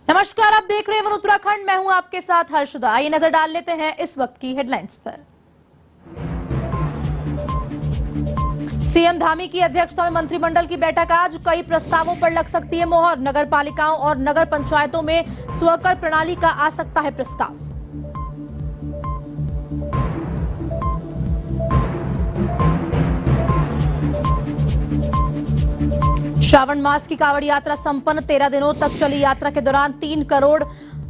नमस्कार, आप देख रहे हैं वन उत्तराखंड। मैं हूं आपके साथ हर्षदा। आइए नजर डाल लेते हैं इस वक्त की हेडलाइंस पर। सीएम धामी की अध्यक्षता में मंत्रिमंडल की बैठक आज। कई प्रस्तावों पर लग सकती है मोहर। नगर पालिकाओं और नगर पंचायतों में स्वकर प्रणाली का आ सकता है प्रस्ताव। श्रावण मास की कांवड़ यात्रा संपन्न। 13 दिनों तक चली यात्रा के दौरान 3 करोड़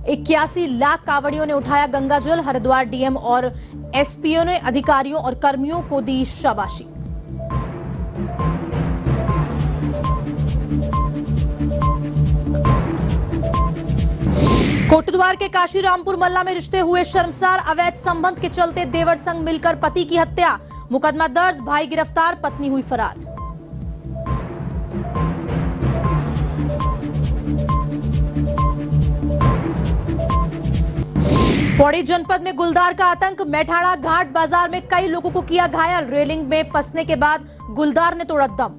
81 लाख कांवड़ियों ने उठाया गंगाजल। हरिद्वार डीएम और एसपीओ ने अधिकारियों और कर्मियों को दी शाबाशी। कोटद्वार के काशी रामपुर मल्ला में रिश्ते हुए शर्मसार। अवैध संबंध के चलते देवर संग मिलकर पति की हत्या। मुकदमा दर्ज, भाई गिरफ्तार, पत्नी हुई फरार। पौड़ी जनपद में गुलदार का आतंक। मैठाड़ा घाट बाजार में कई लोगों को किया घायल। रेलिंग में फंसने के बाद गुलदार ने तोड़ा दम।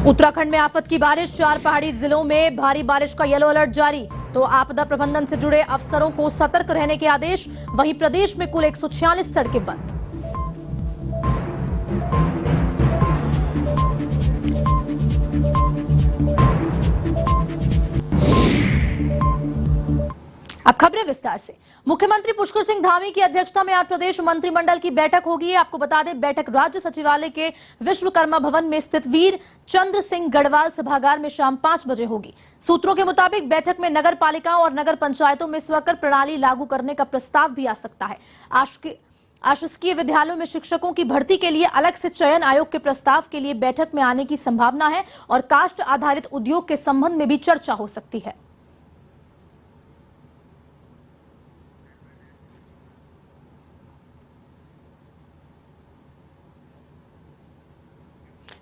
उत्तराखंड में आफत की बारिश। 4 पहाड़ी जिलों में भारी बारिश का येलो अलर्ट जारी। तो आपदा प्रबंधन से जुड़े अफसरों को सतर्क रहने के आदेश। वहीं प्रदेश में कुल 146 सड़कें बंद। अब खबरें विस्तार से। मुख्यमंत्री पुष्कर सिंह धामी की अध्यक्षता में आज प्रदेश मंत्रिमंडल की बैठक होगी। आपको बता दें, बैठक राज्य सचिवालय के विश्वकर्मा भवन में स्थित वीर चंद्र सिंह गढ़वाल सभागार में शाम 5 बजे होगी। सूत्रों के मुताबिक बैठक में नगर पालिकाओं और नगर पंचायतों में स्वकर प्रणाली लागू करने का प्रस्ताव भी आ सकता है। आशासकीय विद्यालयों में शिक्षकों की भर्ती के लिए अलग से चयन आयोग के प्रस्ताव के लिए बैठक में आने की संभावना है और कास्ट आधारित उद्योग के संबंध में भी चर्चा हो सकती है।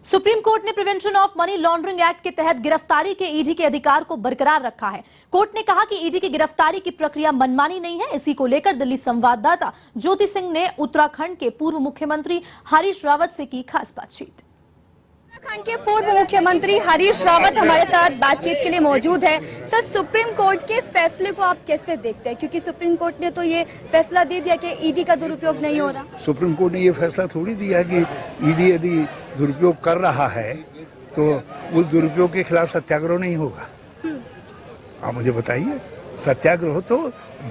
सुप्रीम कोर्ट ने prevention of money laundering act के तहत गिरफ्तारी के ईडी के अधिकार को बरकरार रखा है। कोर्ट ने कहा कि ईडी की गिरफ्तारी की प्रक्रिया मनमानी नहीं है। इसी को लेकर दिल्ली संवाददाता ज्योति सिंह ने उत्तराखंड के पूर्व मुख्यमंत्री हरीश रावत से की खास बातचीत। उत्तराखंड के पूर्व मुख्यमंत्री हरीश रावत हमारे साथ बातचीत के लिए मौजूद है। सर, सुप्रीम कोर्ट के फैसले को आप कैसे देखते हैं, क्योंकि सुप्रीम कोर्ट ने तो ये फैसला दे दिया कि ईडी का दुरुपयोग नहीं हो रहा। सुप्रीम कोर्ट ने ये फैसला थोड़ी दिया कि ईडी यदि दुरुपयोग कर रहा है तो उस दुरुपयोग के खिलाफ सत्याग्रह नहीं होगा। आप मुझे बताइए, सत्याग्रह तो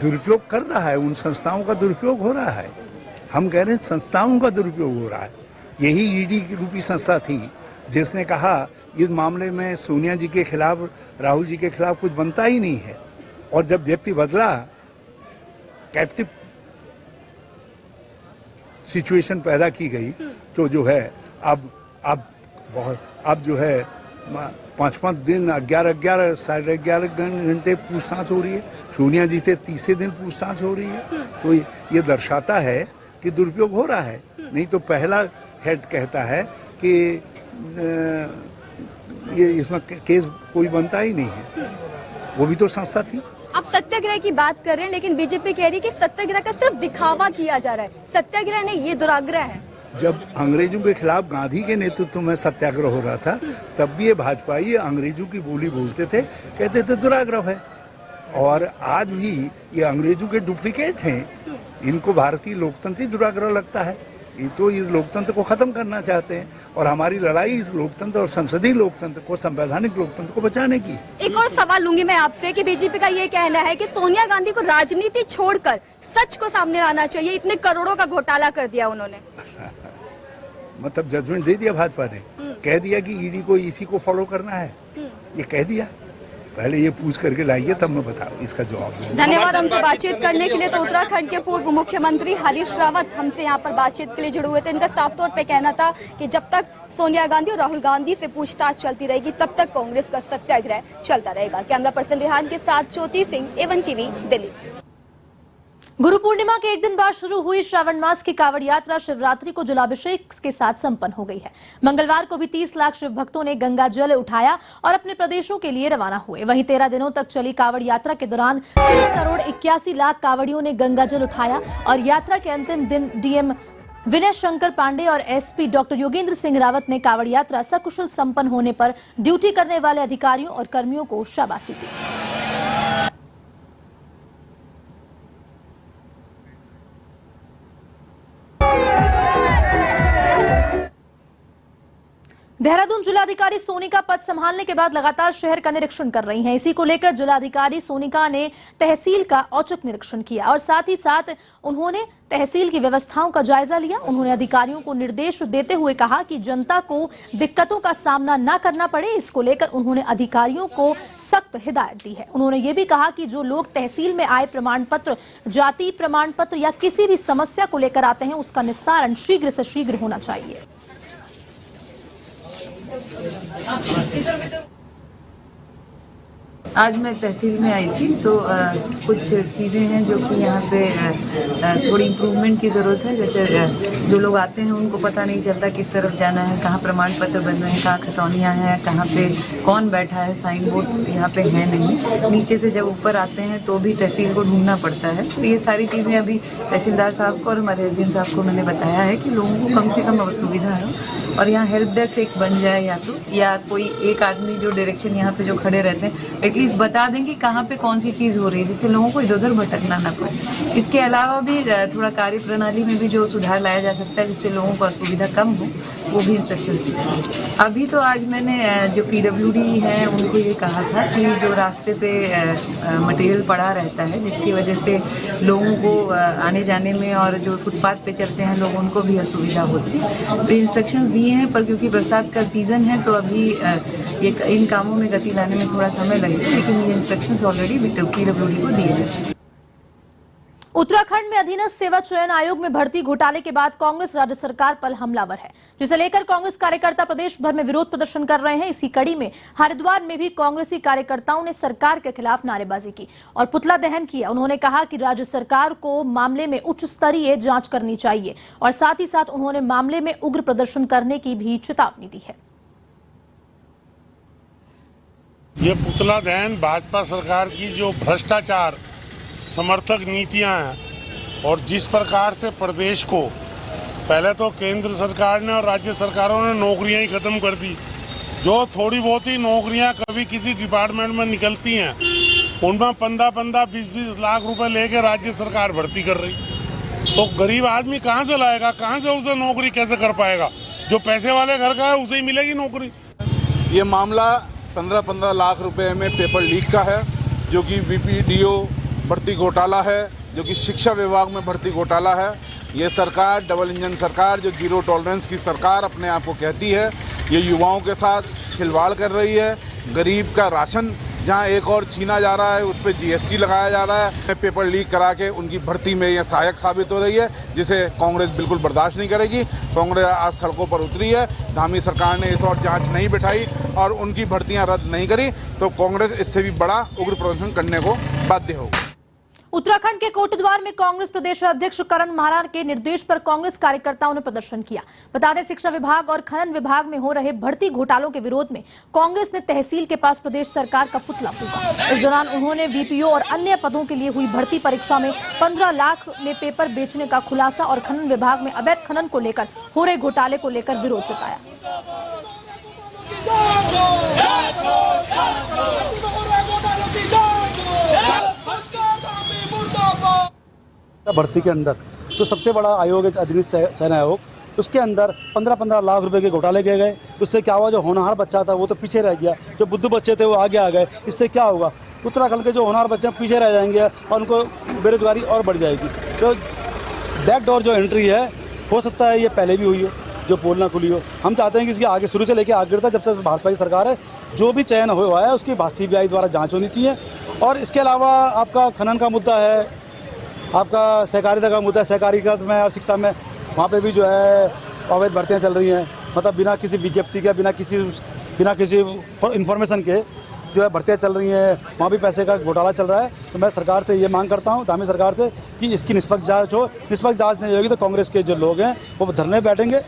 दुरुपयोग कर रहा है, उन संस्थाओं का दुरुपयोग हो रहा है। हम कह रहे हैं संस्थाओं का दुरुपयोग हो रहा है। यही ईडी की रूपी संस्था थी जिसने कहा इस मामले में सोनिया जी के खिलाफ, राहुल जी के खिलाफ कुछ बनता ही नहीं है। और जब व्यक्ति बदला, कैप्टिव सिचुएशन पैदा की गई, तो जो है अब जो है 5-5 दिन, 11 साढ़े 11 घंटे पूछताछ हो रही है। सोनिया जी से तीसरे दिन पूछताछ हो रही है। तो ये दर्शाता है कि दुरुपयोग हो रहा है। नहीं तो पहला हेड कहता है कि ये इसमें केस कोई बनता ही नहीं है। वो भी तो संस्था थी। आप सत्याग्रह की बात कर रहे हैं, लेकिन बीजेपी कह रही है कि सत्याग्रह का सिर्फ दिखावा किया जा रहा है। सत्याग्रह नहीं, ये दुराग्रह है। जब अंग्रेजों के खिलाफ गांधी के नेतृत्व में सत्याग्रह हो रहा था, तब भी ये भाजपाई अंग्रेजों की बोली बोलते थे, कहते थे दुराग्रह है। और आज भी ये अंग्रेजों के डुप्लीकेट हैं। इनको भारतीय लोकतंत्र ही दुराग्रह लगता है। ये तो इस लोकतंत्र को खत्म करना चाहते हैं और हमारी लड़ाई इस लोकतंत्र और संसदीय लोकतंत्र को, संवैधानिक लोकतंत्र को बचाने की। एक और सवाल लूंगी मैं आपसे कि बीजेपी का ये कहना है कि सोनिया गांधी को राजनीति छोड़कर सच को सामने लाना चाहिए। इतने करोड़ों का घोटाला कर दिया उन्होंने। मतलब जजमेंट दे दिया भाजपा ने, कह दिया कि ईडी को इसी को फॉलो करना है। ये कह दिया। पहले ये पूछ करके लाइए, तब मैं बताऊं इसका जवाब दूंगा। धन्यवाद हमसे बातचीत करने के लिए। तो उत्तराखंड के पूर्व मुख्यमंत्री हरीश रावत हमसे यहाँ पर बातचीत के लिए जुड़े हुए थे। इनका साफ तौर पे कहना था कि जब तक सोनिया गांधी और राहुल गांधी से पूछताछ चलती रहेगी, तब तक कांग्रेस का सत्याग्रह चलता रहेगा। कैमरा पर्सन रेहान के साथ ज्योति सिंह, A1 TV, दिल्ली। गुरु पूर्णिमा के एक दिन बाद शुरू हुई श्रावण मास की कावड़ यात्रा शिवरात्रि को जलाभिषेक के साथ संपन्न हो गई है। मंगलवार को भी 30 लाख शिव भक्तों ने गंगा जल उठाया और अपने प्रदेशों के लिए रवाना हुए। वहीं 13 दिनों तक चली कावड़ यात्रा के दौरान 3 करोड़ 81 लाख कावड़ियों ने गंगा जल उठाया और यात्रा के अंतिम दिन डीएम विनय शंकर पांडे और एसपी डॉक्टर योगेंद्र सिंह रावत ने कांवड़ यात्रा सकुशल संपन्न होने पर ड्यूटी करने वाले अधिकारियों और कर्मियों को शाबाशी दी। देहरादून जिलाधिकारी सोनिका पद संभालने के बाद लगातार शहर का निरीक्षण कर रही हैं। इसी को लेकर जिलाधिकारी सोनिका ने तहसील का औचक निरीक्षण किया और साथ ही साथ उन्होंने तहसील की व्यवस्थाओं का जायजा लिया। उन्होंने अधिकारियों को निर्देश देते हुए कहा कि जनता को दिक्कतों का सामना न करना पड़े। इसको लेकर उन्होंने अधिकारियों को सख्त हिदायत दी है। उन्होंने ये भी कहा कि जो लोग तहसील में आय प्रमाण पत्र, जाति प्रमाण पत्र या किसी भी समस्या को लेकर आते हैं, उसका निस्तारण शीघ्र से शीघ्र होना चाहिए। आज मैं तहसील में आई थी तो कुछ चीज़ें हैं जो कि यहाँ पे थोड़ी इम्प्रूवमेंट की ज़रूरत है। जैसे जो लोग आते हैं उनको पता नहीं चलता किस तरफ जाना है, कहाँ प्रमाण पत्र बन रहे हैं, कहाँ खतौनियाँ हैं, कहाँ पे कौन बैठा है, साइन बोर्ड्स यहाँ पे हैं नहीं। नीचे से जब ऊपर आते हैं तो भी तहसील को ढूंढना पड़ता है। तो ये सारी चीज़ें अभी तहसीलदार साहब को और हमारे एसडीएम साहब को मैंने बताया है कि लोगों को कम से कम असुविधा है और यहाँ हेल्प डेस्क एक बन जाए या कोई एक आदमी जो डायरेक्शन यहाँ पे जो खड़े रहते हैं एटलीस्ट बता दें कि कहाँ पे कौन सी चीज़ हो रही है, जिससे लोगों को इधर उधर भटकना ना पड़े। इसके अलावा भी थोड़ा कार्य प्रणाली में भी जो सुधार लाया जा सकता है जिससे लोगों को असुविधा कम हो, वो भी इंस्ट्रक्शन दी है। अभी तो आज मैंने जो PWD है उनको ये कहा था कि जो रास्ते पे मटेरियल पड़ा रहता है जिसकी वजह से लोगों को आने जाने में और जो फुटपाथ पे चलते हैं लोग उनको भी असुविधा होती है, तो इंस्ट्रक्शन दिए हैं। पर क्योंकि बरसात का सीज़न है तो अभी ये इन कामों में गति लाने में थोड़ा समय लगेगा, लेकिन ये इंस्ट्रक्शंस ऑलरेडी PWD को दिए हैं। उत्तराखंड में अधीनस्थ सेवा चयन आयोग में भर्ती घोटाले के बाद कांग्रेस राज्य सरकार पर हमलावर है, जिसे लेकर कांग्रेस कार्यकर्ता प्रदेश भर में विरोध प्रदर्शन कर रहे हैं। इसी कड़ी में हरिद्वार में भी कांग्रेसी कार्यकर्ताओं ने सरकार के खिलाफ नारेबाजी की और पुतला दहन किया। उन्होंने कहा कि राज्य सरकार को मामले में उच्च स्तरीय जांच करनी चाहिए और साथ ही साथ उन्होंने मामले में उग्र प्रदर्शन करने की भी चेतावनी दी है। ये पुतला दहन भाजपा सरकार की जो भ्रष्टाचार समर्थक नीतियां हैं और जिस प्रकार से प्रदेश को पहले तो केंद्र सरकार ने और राज्य सरकारों ने नौकरियां ही खत्म कर दी। जो थोड़ी बहुत ही नौकरियां कभी किसी डिपार्टमेंट में निकलती हैं उनमें 15-15, 20-20 लाख रुपए लेके राज्य सरकार भर्ती कर रही। तो गरीब आदमी कहाँ से लाएगा, कहाँ से उसे नौकरी कैसे कर पाएगा? जो पैसे वाले घर का है उसे ही मिलेगी नौकरी। ये मामला 15-15 लाख रुपए में पेपर लीक का है, जो कि VPDO भर्ती घोटाला है, जो कि शिक्षा विभाग में भर्ती घोटाला है। ये सरकार डबल इंजन सरकार, जो जीरो टॉलरेंस की सरकार अपने आप को कहती है, ये युवाओं के साथ खिलवाड़ कर रही है। गरीब का राशन जहां एक और छीना जा रहा है उस पर GST लगाया जा रहा है। पेपर लीक करा के उनकी भर्ती में यह सहायक साबित हो रही है, जिसे कांग्रेस बिल्कुल बर्दाश्त नहीं करेगी। कांग्रेस आज सड़कों पर उतरी है। धामी सरकार ने इस और जांच नहीं बिठाई और उनकी भर्तियां रद्द नहीं करी तो कांग्रेस इससे भी बड़ा उग्र प्रदर्शन करने को बाध्य होगी। उत्तराखंड के कोटद्वार में कांग्रेस प्रदेश अध्यक्ष करण मारा के निर्देश पर कांग्रेस कार्यकर्ताओं ने प्रदर्शन किया। बता दें, शिक्षा विभाग और खनन विभाग में हो रहे भर्ती घोटालों के विरोध में कांग्रेस ने तहसील के पास प्रदेश सरकार का पुतला फूंका। इस दौरान उन्होंने VPO और अन्य पदों के लिए हुई भर्ती परीक्षा में 15 लाख में पेपर बेचने का खुलासा और खनन विभाग में अवैध खनन को लेकर हो रहे घोटाले को लेकर विरोध जताया। भर्ती के अंदर तो सबसे बड़ा आयोग है अधीनस्थ चयन आयोग, उसके अंदर 15-15 लाख रुपए के घोटाले किए गए। उससे क्या हुआ, जो होनहार बच्चा था वो तो पीछे रह गया, जो बुद्धू बच्चे थे वो आगे आ गए। इससे क्या होगा, उत्तराखंड के जो होनहार बच्चे पीछे रह जाएंगे और उनको बेरोजगारी और बढ़ जाएगी। तो बैकडोर जो एंट्री है, हो सकता है ये पहले भी हुई हो, जो पोल ना खुली हो। हम चाहते हैं कि इसकी आगे शुरू से लेकर आगे तक, जब तक भाजपा की सरकार है, जो भी चयन हुआ है उसकी CBI द्वारा जाँच होनी चाहिए। और इसके अलावा आपका खनन का मुद्दा है, आपका सहकारिता का मुद्दा है। सहकारिता में और शिक्षा में वहाँ पे भी जो है अवैध भर्तियाँ चल रही हैं, मतलब बिना किसी विज्ञप्ति के, बिना किसी इन्फॉर्मेशन के जो है भर्तियाँ चल रही हैं। वहाँ भी पैसे का घोटाला चल रहा है। तो मैं सरकार से ये मांग करता हूँ, धामी सरकार से, कि इसकी निष्पक्ष जाँच हो। निष्पक्ष जाँच नहीं होगी तो कांग्रेस के जो लोग हैं वो धरने बैठेंगे,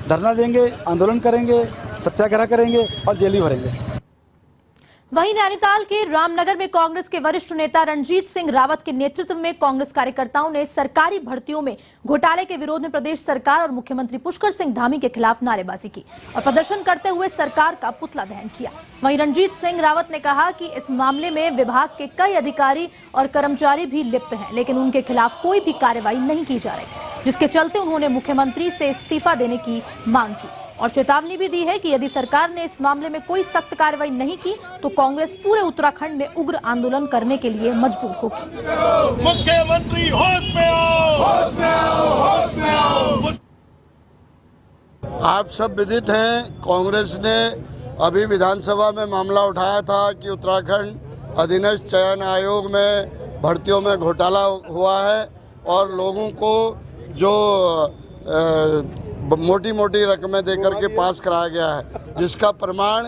धरना देंगे, आंदोलन करेंगे, सत्याग्रह करेंगे और जेल भी भरेंगे। वहीं नैनीताल के रामनगर में कांग्रेस के वरिष्ठ नेता रणजीत सिंह रावत के नेतृत्व में कांग्रेस कार्यकर्ताओं ने सरकारी भर्तियों में घोटाले के विरोध में प्रदेश सरकार और मुख्यमंत्री पुष्कर सिंह धामी के खिलाफ नारेबाजी की और प्रदर्शन करते हुए सरकार का पुतला दहन किया। वहीं रणजीत सिंह रावत ने कहा कि इस मामले में विभाग के कई अधिकारी और कर्मचारी भी लिप्त हैं, लेकिन उनके खिलाफ कोई भी कार्रवाई नहीं की जा रही, जिसके चलते उन्होंने मुख्यमंत्री से इस्तीफा देने की मांग की और चेतावनी भी दी है कि यदि सरकार ने इस मामले में कोई सख्त कार्रवाई नहीं की तो कांग्रेस पूरे उत्तराखंड में उग्र आंदोलन करने के लिए मजबूर होगी। मुख्यमंत्री होश में आओ, होश में आओ, होश में आओ। आप सब विदित हैं, कांग्रेस ने अभी विधानसभा में मामला उठाया था कि उत्तराखंड अधीनस्थ चयन आयोग में भर्तियों में घोटाला हुआ है और लोगों को जो मोटी मोटी रकमें देकर के पास कराया गया है, जिसका प्रमाण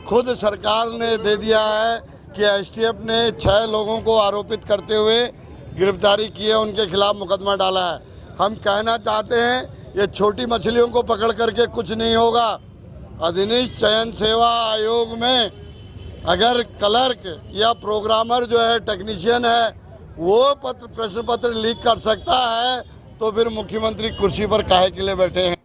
खुद सरकार ने दे दिया है कि एसटीएफ ने 6 लोगों को आरोपित करते हुए गिरफ्तारी की है, उनके खिलाफ मुकदमा डाला है। हम कहना चाहते हैं ये छोटी मछलियों को पकड़ करके कुछ नहीं होगा। अधीनस्थ चयन सेवा आयोग में अगर क्लर्क या प्रोग्रामर जो है, टेक्नीशियन है, वो प्रश्न पत्र लीक कर सकता है तो फिर मुख्यमंत्री कुर्सी पर काहे के लिए बैठे हैं।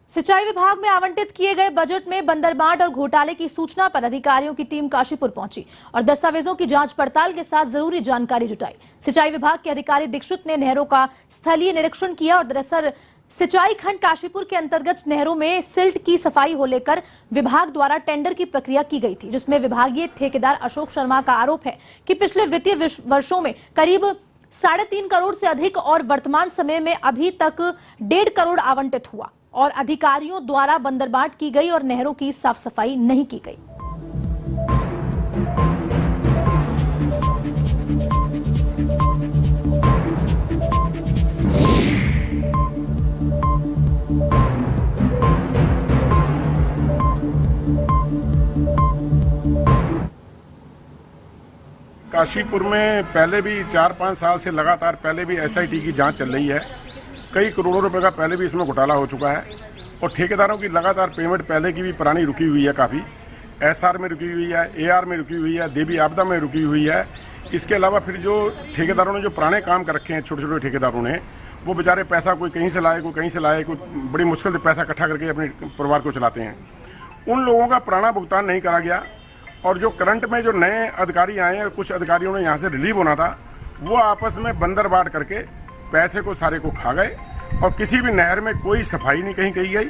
सिंचाई विभाग में आवंटित किए गए बजट में बंदरबांट और घोटाले की सूचना पर अधिकारियों की टीम काशीपुर पहुंची और दस्तावेजों की जांच पड़ताल के साथ जरूरी जानकारी जुटाई। सिंचाई विभाग के अधिकारी दीक्षित ने नहरों का स्थलीय निरीक्षण किया और दरअसल सिंचाई खंड काशीपुर के अंतर्गत नहरों में सिल्ट की सफाई को लेकर विभाग द्वारा टेंडर की प्रक्रिया की गई थी, जिसमें विभागीय ठेकेदार अशोक शर्मा का आरोप है कि पिछले वित्तीय वर्षों में करीब 3.5 करोड़ से अधिक और वर्तमान समय में अभी तक 1.5 करोड़ आवंटित हुआ और अधिकारियों द्वारा बंदरबांट की गई और नहरों की साफ सफाई नहीं की गई। काशीपुर में पहले भी 4-5 साल से लगातार पहले भी एसआईटी की जांच चल रही है। कई करोड़ों रुपए का पहले भी इसमें घोटाला हो चुका है और ठेकेदारों की लगातार पेमेंट पहले की भी पुरानी रुकी हुई है, काफ़ी एसआर में रुकी हुई है, एआर में रुकी हुई है, देवी आपदा में रुकी हुई है। इसके अलावा फिर जो ठेकेदारों ने जो पुराने काम कर रखे हैं, छोटे छोटे ठेकेदारों ने, वो बेचारे पैसा कोई कहीं से लाए, कोई कहीं से लाए, कोई बड़ी मुश्किल से पैसा इकट्ठा करके अपने परिवार को चलाते हैं। उन लोगों का पुराना भुगतान नहीं करा गया और जो करंट में जो नए अधिकारी आए हैं, कुछ अधिकारियों ने यहाँ से रिलीव होना था, वो आपस में बंदरबांट करके पैसे को सारे को खा गए और किसी भी नहर में कोई सफाई नहीं कहीं की गई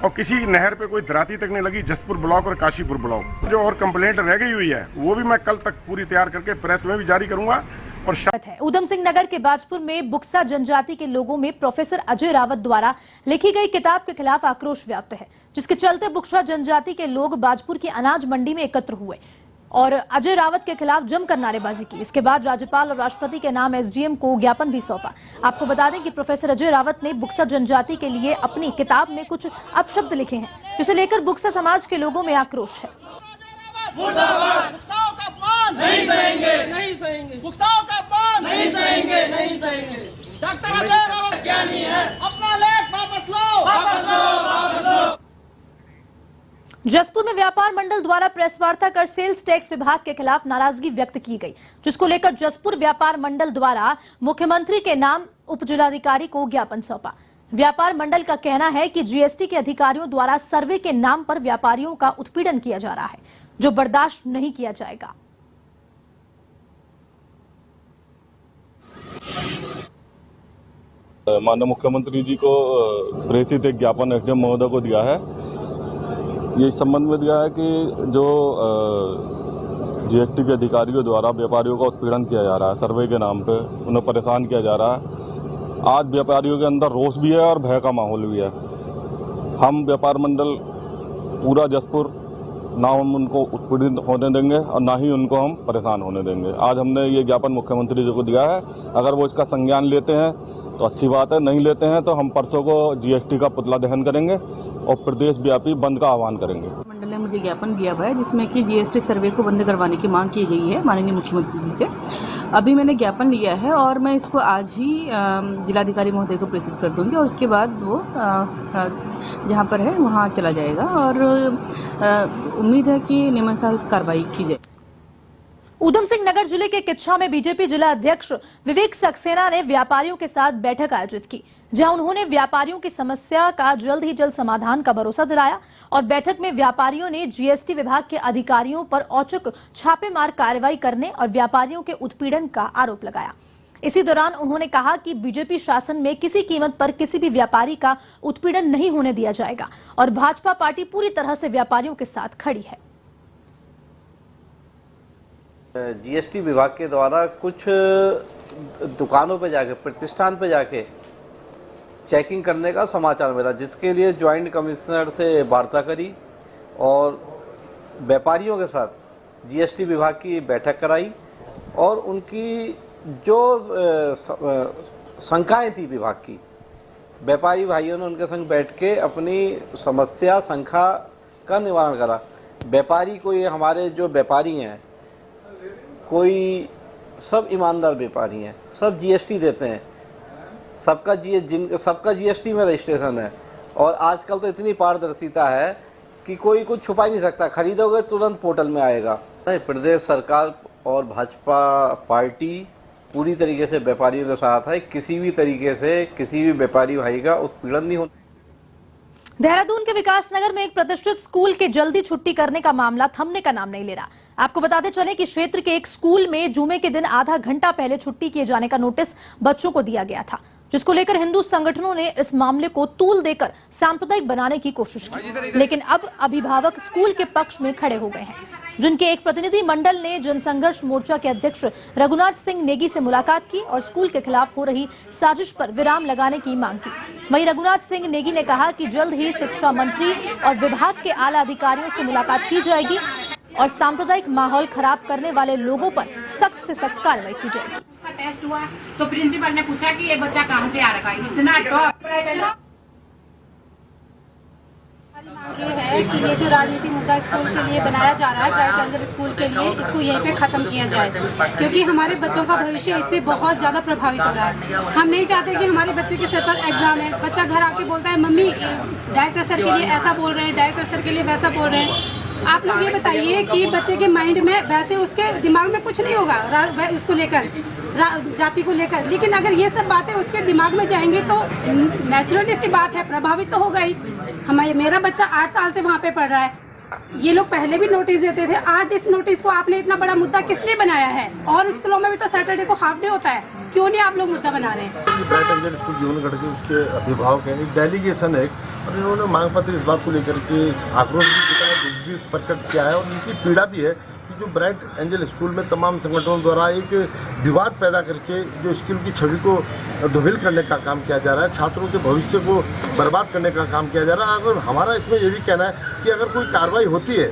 और किसी नहर पे कोई दराती तक नहीं लगी। जसपुर ब्लॉक और काशीपुर ब्लॉक जो और कंप्लेंट रह गई हुई है वो भी मैं कल तक पूरी तैयार करके प्रेस में भी जारी करूंगा। और है उधम सिंह नगर के बाजपुर में बुक्सा जनजाति के लोगों में प्रोफेसर अजय रावत द्वारा लिखी गई किताब के खिलाफ आक्रोश व्याप्त है, जिसके चलते बुक्सा जनजाति के लोग बाजपुर की अनाज मंडी में एकत्र हुए और अजय रावत के खिलाफ जमकर नारेबाजी की। इसके बाद राज्यपाल और राष्ट्रपति के नाम एसडीएम को ज्ञापन भी सौंपा। आपको बता दें कि प्रोफेसर अजय रावत ने बुक्सा जनजाति के लिए अपनी किताब में कुछ अपशब्द लिखे हैं, जिसे लेकर बुक्सा समाज के लोगों में आक्रोश है। बुक्साओं का अपमान नहीं सहेंगे, नहीं सहेंगे। बुक्साओं का अपमान नहीं सहेंगे, नहीं सहेंगे। डॉक्टर अजय रावत ज्ञानी है, अपना लेख वापस लो, वापस लो, वापस लो। जसपुर में व्यापार मंडल द्वारा प्रेस वार्ता कर सेल्स टैक्स विभाग के खिलाफ नाराजगी व्यक्त की गई, जिसको लेकर जसपुर व्यापार मंडल द्वारा मुख्यमंत्री के नाम उप जिलाधिकारी को ज्ञापन सौंपा। व्यापार मंडल का कहना है कि जीएसटी के अधिकारियों द्वारा सर्वे के नाम पर व्यापारियों का उत्पीड़न किया जा रहा है, जो बर्दाश्त नहीं किया जाएगा। माननीय मुख्यमंत्री जी को प्रेषित एक ज्ञापन एसडीएम महोदय को दिया है। ये इस संबंध में दिया है कि जो जीएसटी के अधिकारियों द्वारा व्यापारियों का उत्पीड़न किया जा रहा है, सर्वे के नाम पे उन्हें परेशान किया जा रहा है। आज व्यापारियों के अंदर रोष भी है और भय का माहौल भी है। हम व्यापार मंडल पूरा जसपुर ना हम उनको उत्पीड़ित होने देंगे और ना ही उनको हम परेशान होने देंगे। आज हमने ये ज्ञापन मुख्यमंत्री जी को दिया है। अगर वो इसका संज्ञान लेते हैं तो अच्छी बात है, नहीं लेते हैं तो हम परसों को जीएसटी का पुतला दहन करेंगे और प्रदेश व्यापी बंद का आह्वान करेंगे। मंडल ने मुझे ज्ञापन दिया हुआ है जिसमें कि जीएसटी सर्वे को बंद करवाने की मांग की गई है माननीय मुख्यमंत्री जी से। अभी मैंने ज्ञापन लिया है और मैं इसको आज ही जिलाधिकारी महोदय को प्रेषित कर दूंगी और उसके बाद वो जहाँ पर है वहाँ चला जाएगा और उम्मीद है कि नियमानुसार कार्रवाई की जाए। ऊधम सिंह नगर जिले के किच्छा में बीजेपी जिला अध्यक्ष विवेक सक्सेना ने व्यापारियों के साथ बैठक आयोजित की, जहां उन्होंने व्यापारियों की समस्या का जल्द ही जल्द समाधान का भरोसा दिलाया और बैठक में व्यापारियों ने जीएसटी विभाग के अधिकारियों पर औचक छापेमार कार्रवाई करने और व्यापारियों के उत्पीड़न का आरोप लगाया। इसी दौरान उन्होंने कहा कि बीजेपी शासन में किसी कीमत पर किसी भी व्यापारी का उत्पीड़न नहीं होने दिया जाएगा और भाजपा पार्टी पूरी तरह से व्यापारियों के साथ खड़ी है। जीएसटी विभाग के द्वारा कुछ दुकानों पे जाके, प्रतिष्ठान पे जाके चेकिंग करने का समाचार मिला, जिसके लिए ज्वाइंट कमिश्नर से वार्ता करी और व्यापारियों के साथ जीएसटी विभाग की बैठक कराई और उनकी जो शंकाएं थी विभाग की, व्यापारी भाइयों ने उनके संग बैठ के अपनी समस्या शंका का निवारण करा। व्यापारी को, ये हमारे जो व्यापारी हैं, कोई सब ईमानदार व्यापारी हैं, सब जीएसटी देते हैं, सबका जीएसटी में रजिस्ट्रेशन है और आजकल तो इतनी पारदर्शिता है कि कोई कुछ छुपा ही नहीं सकता, खरीदोगे तुरंत पोर्टल में आएगा। प्रदेश सरकार और भाजपा पार्टी पूरी तरीके से व्यापारियों के साथ है, किसी भी तरीके से किसी भी व्यापारी भाई का उत्पीड़न नहीं होता। देहरादून के विकास नगर में एक प्रतिष्ठित स्कूल के जल्दी छुट्टी करने का मामला थमने का नाम नहीं ले रहा। आपको बताते चले कि क्षेत्र के एक स्कूल में जुमे के दिन आधा घंटा पहले छुट्टी किए जाने का नोटिस बच्चों को दिया गया था, जिसको लेकर हिंदू संगठनों ने इस मामले को तूल देकर सांप्रदायिक बनाने की कोशिश की, लेकिन अब अभिभावक स्कूल के पक्ष में खड़े हो गए हैं, जिनके एक प्रतिनिधि मंडल ने जनसंघर्ष मोर्चा के अध्यक्ष रघुनाथ सिंह नेगी से मुलाकात की और स्कूल के खिलाफ हो रही साजिश पर विराम लगाने की मांग की। वहीं रघुनाथ सिंह नेगी ने कहा कि जल्द ही शिक्षा मंत्री और विभाग के आला अधिकारियों से मुलाकात की जाएगी और सांप्रदायिक माहौल खराब करने वाले लोगों पर सख्त से सख्त कार्रवाई की जाएगी। टेस्ट हुआ तो प्रिंसिपल ने पूछा कि ये बच्चा कहाँ से आ रखा है, इतना टॉप। मांग ये है कि ये जो राजनीति मुद्दा स्कूल के लिए बनाया जा रहा है, प्राइवेट एंजल स्कूल के लिए, इसको यहीं पे खत्म किया जाए, क्योंकि हमारे बच्चों का भविष्य इससे बहुत ज़्यादा प्रभावित हो रहा है। हम नहीं चाहते कि हमारे बच्चे के सर पर एग्जाम है, बच्चा घर आके बोलता है मम्मी डायरेक्टर सर के लिए ऐसा बोल रहे हैं, डायरेक्टर सर के लिए वैसा बोल रहे हैं। आप लोग ये बताइए कि बच्चे के माइंड में वैसे उसके दिमाग में कुछ नहीं होगा उसको लेकर, जाति को लेकर, लेकिन अगर ये सब बातें उसके दिमाग में जाएंगी तो नेचुरली सी बात है, प्रभावित तो होगा ही। मेरा बच्चा 8 साल से वहाँ पे पढ़ रहा है, ये लोग पहले भी नोटिस देते थे। आज इस नोटिस को आपने इतना बड़ा मुद्दा किस लिए बनाया है? और स्कूलों में भी तो सैटरडे को हाफ डे होता है, क्यों नहीं आप लोग मुद्दा बना रहे हैं? प्राइवेट एंजल स्कूल जीवनगढ़ के उसके अभिभावक हैं, एक डेलीगेशन है और इन्होंने मांग पत्र इस बात को लेकर के आक्रोश भी प्रकट किया है और उनकी पीड़ा भी है कि जो ब्राइट एंजल स्कूल में तमाम संगठनों द्वारा एक विवाद पैदा करके जो स्कूल की छवि को धूमिल करने का काम किया जा रहा है, छात्रों के भविष्य को बर्बाद करने का काम किया जा रहा है। अगर हमारा इसमें ये भी कहना है कि अगर कोई कार्रवाई होती है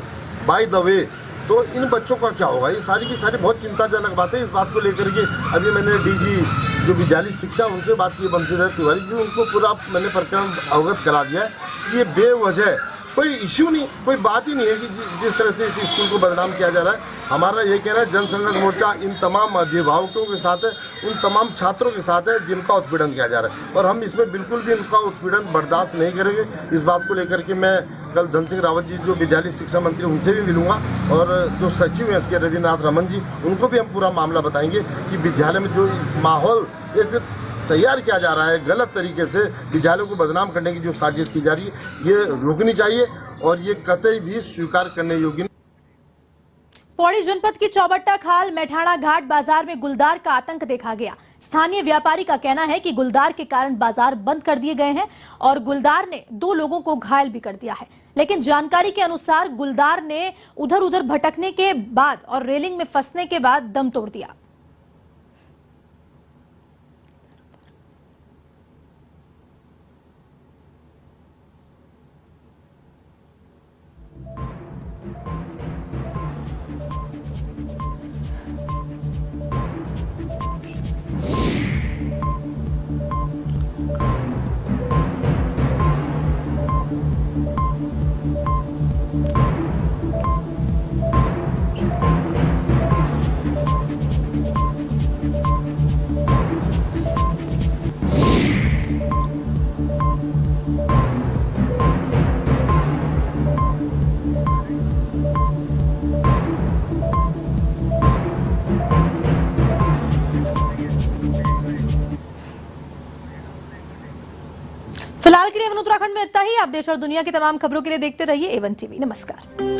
बाय द वे तो इन बच्चों का क्या होगा, ये सारी की सारी बहुत चिंताजनक बात है। इस बात को लेकर के अभी मैंने डीजी जो विद्यालय शिक्षा उनसे बात की, बंशीधर तिवारी जी, उनको पूरा मैंने प्रकरण अवगत करा दिया है कि ये बेवजह कोई इश्यू नहीं, कोई बात ही नहीं है कि जिस तरह से इस स्कूल को बदनाम किया जा रहा है। हमारा ये कहना है जनसंघर्ष मोर्चा इन तमाम अभिभावकों के साथ है, उन तमाम छात्रों के साथ है जिनका उत्पीड़न किया जा रहा है और हम इसमें बिल्कुल भी इनका उत्पीड़न बर्दाश्त नहीं करेंगे। इस बात को लेकर के मैं कल धन सिंह रावत जी जो विद्यालय शिक्षा मंत्री उनसे भी मिलूंगा और जो सचिव हैं इसके रविनाथ रमन जी, उनको भी हम पूरा मामला बताएंगे कि विद्यालय में जो माहौल एक तैयार किया जा रहा है गलत तरीके से विद्यालयों को बदनाम करने की जो साजिश की जा रही है, ये रोकनी चाहिए और ये कतई भी स्वीकार करने योग्य नहीं। पौड़ी जनपद की चौबट्टा खाल मैठाणा घाट बाजार में गुलदार का आतंक देखा गया। स्थानीय व्यापारी का कहना है कि गुलदार के कारण बाजार बंद कर दिए गए हैं और गुलदार ने 2 लोगों को घायल भी कर दिया है, लेकिन जानकारी के अनुसार गुलदार ने उधर उधर भटकने के बाद और रेलिंग में फंसने के बाद दम तोड़ दिया। फिलहाल के लिए एवन उत्तराखंड में इतना ही। आप देश और दुनिया की तमाम खबरों के लिए देखते रहिए एवन टीवी। नमस्कार।